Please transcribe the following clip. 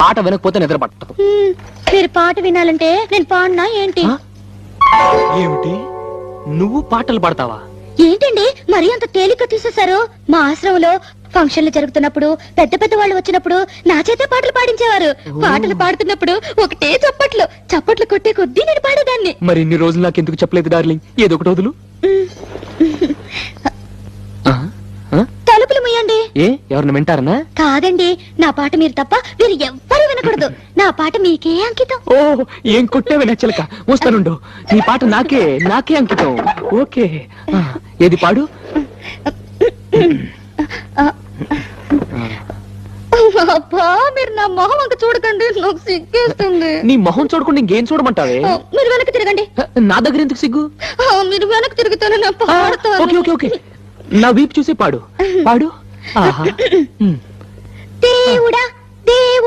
పాట వినకపోతే నిద్ర పట్టదు. మీరు పాట వినాలంటే నేను పాడినా ఏంటి? ఏమిటి, నువ్వు పాటలు పాడతావా? ఏంటండి మరీ అంత తేలిక తీసేశారు? మా ఆశ్రమంలో ఫంక్షన్లు జరుగుతున్నప్పుడు పెద్ద పెద్ద వాళ్ళు వచ్చినప్పుడు నా చేతే పాటలు పాడించేవారు. పాటలు పాడుతున్నప్పుడు ఒకటే చప్పట్లు కొట్టే కొద్దీ నేను పాడేదాన్ని. మరి ఇన్ని రోజులు నాకు ఎందుకు చెప్పలేదు డార్లింగ్? ఏదో ఒకటి వదులు. తలుపులు ముయ్యండి. ఏ ఎవరిని వింటారనా? కాదండి, నా పాట మీరు తప్ప మీరు ఎవ్వరూ వినకూడదు. నా పాట మీకే అంకితం. ఓ ఏం కొట్టేవి నచ్చలక. వస్తానుండు, నీ పాట నాకే అంకితం. ఓకే, ఏది పాడు. అబ్బా, మీరు నా మొహం అంక చూడకండి, నాకు సిగ్గేస్తుంది. నీ మొహం చూడకుండా ఇంకేం చూడమంటావే? మీరు వెనక్కి తిరగండి. నా దగ్గర ఎందుకు సిగ్గు? మీరు వెనక్కి తిరుగుతాను, నా పాడతాను. ఓకే ఓకే ఓకే, నా వీపు చూసి పాడు. ఆహా. దేవుడా